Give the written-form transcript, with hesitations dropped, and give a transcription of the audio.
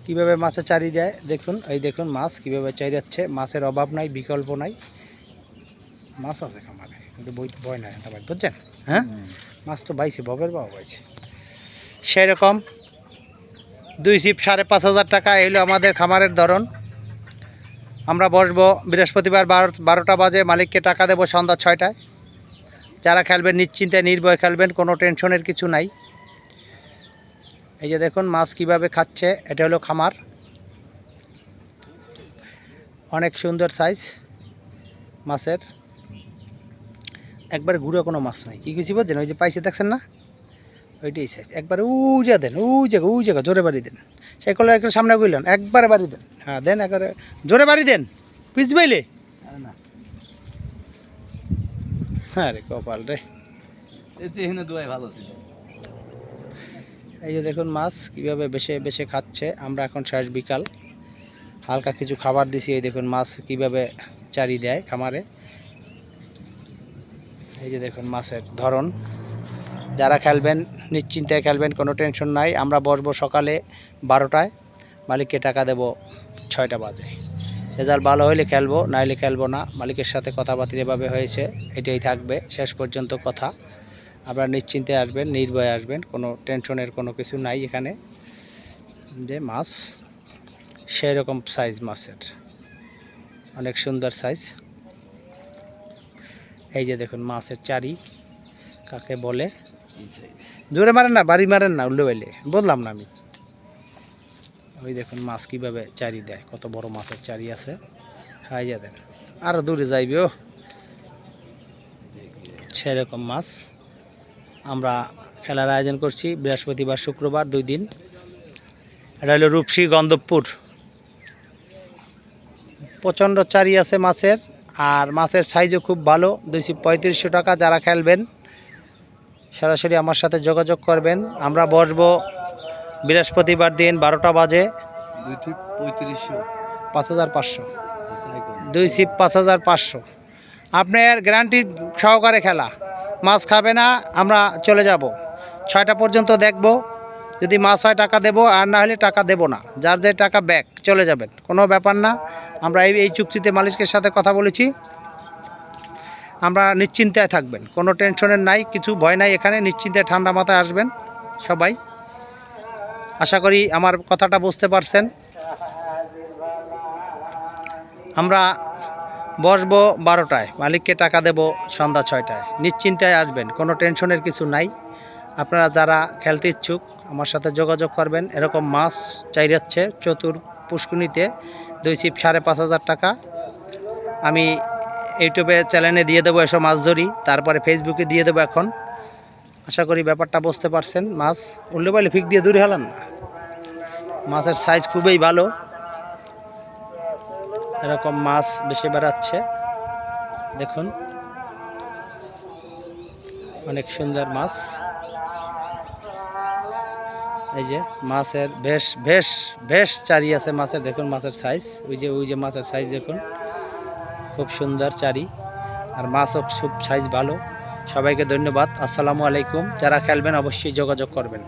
কীভাবে মাছে চারি দেয় দেখুন। এই দেখুন মাছ কীভাবে চারি যাচ্ছে। মাছের অভাব নাই, বিকল্প নাই, মাছ আছে খামারে, কিন্তু ভয় নাই ভাই, বুঝছেন? হ্যাঁ, মাছ তো বাইছে, ভবের বাবা বাইছে। সেই রকম 2 ছিপ 5,500 টাকা এলো আমাদের খামারের ধরন। আমরা বসবো বৃহস্পতিবার 12টা বাজে, মালিককে টাকা দেবো সন্ধ্যা 6টায়। যারা খেলবেন নিশ্চিন্তে নির্ভয় খেলবেন, কোনো টেনশনের কিছু নাই। এই যে দেখুন মাছ কিভাবে খাচ্ছে, এটা হলো খামার। অনেক সুন্দর সাইজ মাছের, একবারে গুঁড়ো কোনো মাছ নাই। কী কিছু বলছেন? ওই যে পাইছে দেখছেন না, ওইটাই সাইজ। একবারে উজা দেন, ওই জায়গা জোরে বাড়ি দেন। সেই কলে একটু সামনে গইলেন, একবারে বাড়ি দেন। হ্যাঁ দেন, একবারে জোরে বাড়ি দেন, পিছ বাইলে না। হ্যাঁ রে কপাল রে, ভালো ছিল। এই যে দেখুন মাছ কীভাবে বেশে বেশে খাচ্ছে। আমরা এখন শেষ বিকাল, হালকা কিছু খাবার দিছি। এই দেখুন মাছ কিভাবে চারি দেয় খামারে। এই যে দেখুন মাছের ধরন। যারা খেলবেন নিশ্চিন্তায় খেলবেন, কোনো টেনশন নাই। আমরা বসবো সকালে 12টায়, মালিককে টাকা দেব 6টা বাজে। রেজাল্ট ভালো হইলে খেলবো, নাইলে খেলবো না। মালিকের সাথে কথাবার্তা এভাবে হয়েছে, এটাই থাকবে শেষ পর্যন্ত কথা। আপনারা নিশ্চিন্তে আসবেন, নির্ভয়ে আসবেন, কোনো টেনশনের কোনো কিছু নাই এখানে। যে মাছ সেই রকম সাইজ মাছের, অনেক সুন্দর সাইজ। এই যে দেখুন মাছের চারি কাকে বলে, জোরে মারেন না, বাড়ি মারেন না, উল্টো বাইলে বললাম না আমি। ওই দেখুন মাছ কীভাবে চারি দেয়, কত বড় মাছের চারি আছে। হাই যা দেন, আরও দূরে যাইবে। ও সেরকম মাছ আমরা খেলার আয়োজন করছি বৃহস্পতিবার শুক্রবার 2 দিন। এটা হলো রূপসী গন্ধবপুর। প্রচণ্ড চারি আছে মাছের, আর মাছের সাইজও খুব ভালো। 2 ছিপ 3500 টাকা। যারা খেলবেন সরাসরি আমার সাথে যোগাযোগ করবেন। আমরা বসবো বৃহস্পতিবার দিন 12টা বাজে। 2 ছিপ 3500, 5500, 2 ছিপ 5500। আপনার গ্যারান্টি সহকারে খেলা। মাছ খাবে না, আমরা চলে যাব 6টা পর্যন্ত দেখব। যদি মাছ হয় টাকা দেব, আর না হলে টাকা দেব না। যার যে টাকা ব্যাক চলে যাবেন, কোনো ব্যাপার না। আমরা এই চুক্তিতে মালিকের সাথে কথা বলেছি। আমরা নিশ্চিন্তায় থাকবেন, কোনো টেনশনের নাই, কিছু ভয় নাই এখানে। নিশ্চিন্তায় ঠান্ডা মাথায় আসবেন সবাই। আশা করি আমার কথাটা বুঝতে পারছেন। আমরা বসবো 12টায়, মালিককে টাকা দেব সন্ধ্যা 6টায়। নিশ্চিন্তায় আসবেন, কোনো টেনশনের কিছু নাই। আপনারা যারা খেলতে ইচ্ছুক আমার সাথে যোগাযোগ করবেন। এরকম মাছ চাই যাচ্ছে চতুর পুষ্কুনিতে। 2 ছিপ 5500 টাকা। আমি ইউটিউবে চ্যানেলে দিয়ে দেবো এসব মাছ ধরি, তারপরে ফেসবুকে দিয়ে দেবো এখন। আশা করি ব্যাপারটা বুঝতে পারছেন। মাছ উল্লে পাইলে ফিক দিয়ে দূরে হেলান না। মাছের সাইজ খুবই ভালো। এরকম মাছ বেশি বেড়াচ্ছে দেখুন, অনেক সুন্দর মাছ। এই যে মাছের বেশ চারি আছে মাছের। দেখুন মাছের সাইজ, ওই যে মাছের সাইজ দেখুন, খুব সুন্দর চারি। আর মাছও খুব সাইজ ভালো। সবাইকে ধন্যবাদ। আসসালামু আলাইকুম। যারা খেলবেন অবশ্যই যোগাযোগ করবেন।